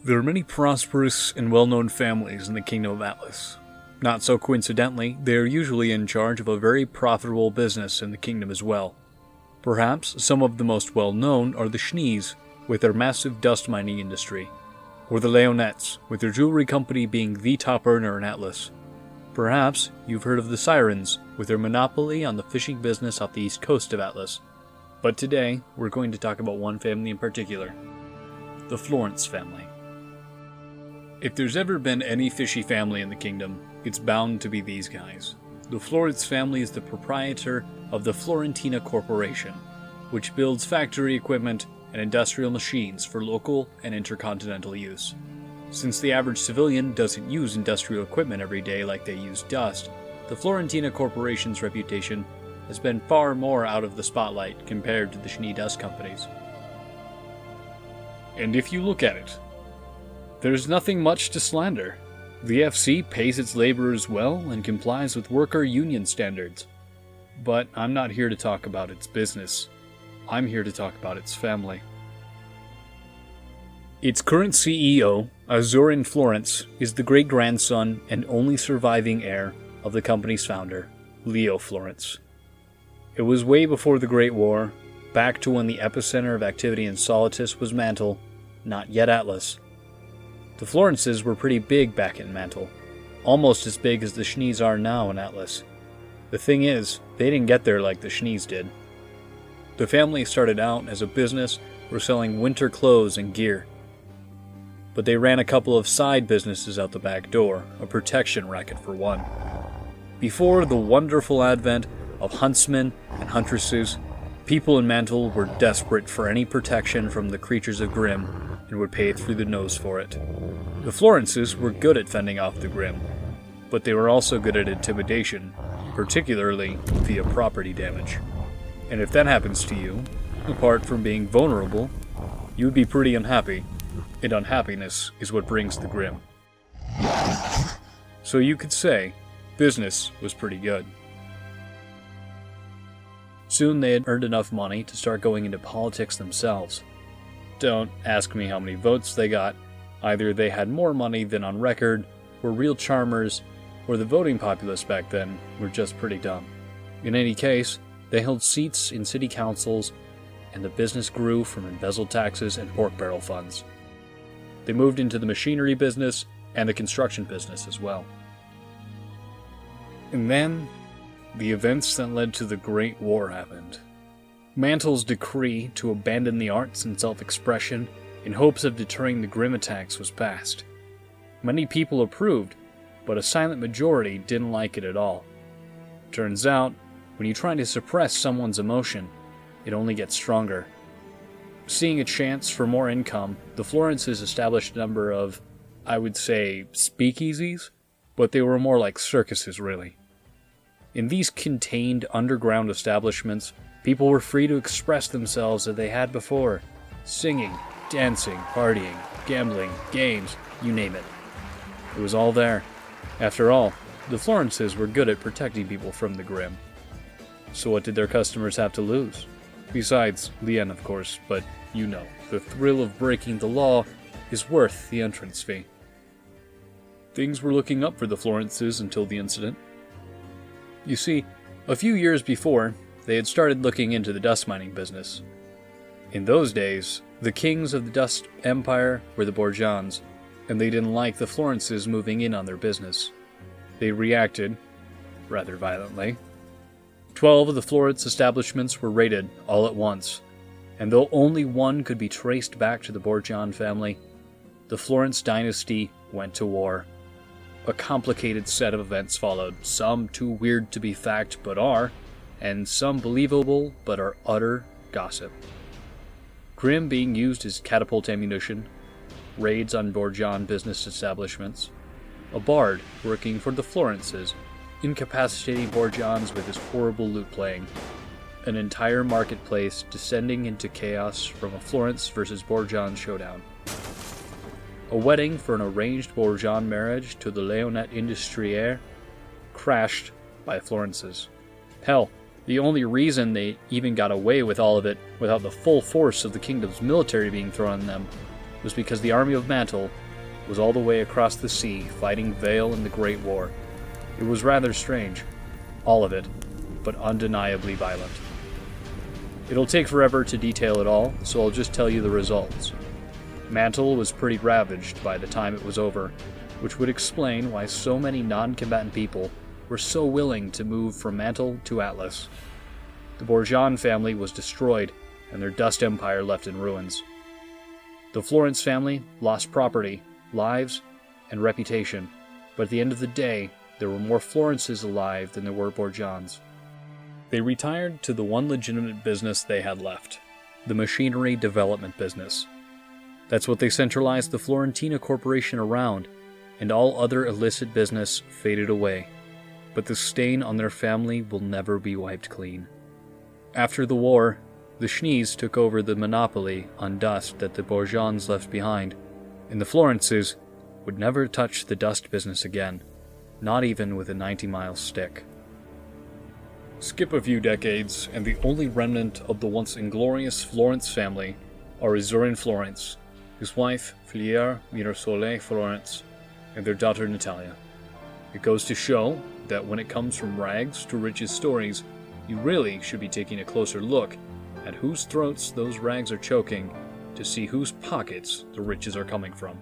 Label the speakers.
Speaker 1: There are many prosperous and well-known families in the Kingdom of Atlas. Not so coincidentally, they are usually in charge of a very profitable business in the kingdom as well. Perhaps some of the most well-known are the Schnees, with their massive dust mining industry, or the Leonettes, with their jewelry company being the top earner in Atlas. Perhaps you've heard of the Sirens, with their monopoly on the fishing business off the east coast of Atlas. But today, we're going to talk about one family in particular, the Florence family. If there's ever been any fishy family in the kingdom, it's bound to be these guys. The Florence family is the proprietor of the Florentina Corporation, which builds factory equipment and industrial machines for local and intercontinental use. Since the average civilian doesn't use industrial equipment every day like they use dust, the Florentina Corporation's reputation has been far more out of the spotlight compared to the Schnee dust companies. And if you look at it, there's nothing much to slander. The FC pays its laborers well and complies with worker union standards. But I'm not here to talk about its business. I'm here to talk about its family. Its current CEO, Azurin Florence, is the great-grandson and only surviving heir of the company's founder, Leo Florence. It was way before the Great War, back to when the epicenter of activity in Solitus was Mantle, not yet Atlas. The Florences were pretty big back in Mantle, almost as big as the Schnees are now in Atlas. The thing is, they didn't get there like the Schnees did. The family started out as a business for selling winter clothes and gear. But they ran a couple of side businesses out the back door, a protection racket for one. Before the wonderful advent of huntsmen and huntresses, people in Mantle were desperate for any protection from the creatures of Grimm and would pay through the nose for it. The Florences were good at fending off the Grimm, but they were also good at intimidation, particularly via property damage. And if that happens to you, apart from being vulnerable, you would be pretty unhappy, and unhappiness is what brings the Grimm. So you could say, business was pretty good. Soon they had earned enough money to start going into politics themselves. Don't ask me how many votes they got. Either they had more money than on record, were real charmers, or the voting populace back then were just pretty dumb. In any case, they held seats in city councils, and the business grew from embezzled taxes and pork barrel funds. They moved into the machinery business and the construction business as well. And then, the events that led to the Great War happened. Mantle's decree to abandon the arts and self-expression in hopes of deterring the Grimm attacks was passed. Many people approved, but a silent majority didn't like it at all. Turns out, when you try to suppress someone's emotion, it only gets stronger. Seeing a chance for more income, the Florences established a number of, I would say, speakeasies, but they were more like circuses really. In these contained underground establishments, people were free to express themselves as they had before. Singing, dancing, partying, gambling, games, you name it. It was all there. After all, the Florences were good at protecting people from the Grimm. So what did their customers have to lose? Besides Lien, of course, but you know, the thrill of breaking the law is worth the entrance fee. Things were looking up for the Florences until the incident. You see, a few years before, they had started looking into the dust mining business. In those days, the kings of the Dust Empire were the Borgians, and they didn't like the Florences moving in on their business. They reacted, rather violently. 12 of the Florence establishments were raided all at once, and though only one could be traced back to the Borgian family, the Florence dynasty went to war. A complicated set of events followed, some too weird to be fact but are, and some believable but are utter gossip. Grimm being used as catapult ammunition, raids on Borgian business establishments, a bard working for the Florences, incapacitating Borgians with his horrible lute playing, an entire marketplace descending into chaos from a Florence versus Borgian showdown. A wedding for an arranged Borgian marriage to the Leonette Industriere crashed by Florences. Hell, the only reason they even got away with all of it without the full force of the kingdom's military being thrown on them was because the army of Mantle was all the way across the sea fighting Vale in the Great War. It was rather strange, all of it, but undeniably violent. It'll take forever to detail it all, so I'll just tell you the results. Mantle was pretty ravaged by the time it was over, which would explain why so many non-combatant people were so willing to move from Mantle to Atlas. The Borjan family was destroyed, and their dust empire left in ruins. The Florence family lost property, lives, and reputation, but at the end of the day, there were more Florences alive than there were Borjans. They retired to the one legitimate business they had left, the machinery development business. That's what they centralized the Florentina Corporation around, and all other illicit business faded away. But the stain on their family will never be wiped clean. After the war, the Schnees took over the monopoly on dust that the Borjans left behind, and the Florences would never touch the dust business again, not even with a 90-mile stick. Skip a few decades, and the only remnant of the once inglorious Florence family are Azurin Florence, his wife Filière Mirasole Florence, and their daughter Natalia. It goes to show that when it comes from rags to riches stories, you really should be taking a closer look at whose throats those rags are choking to see whose pockets the riches are coming from.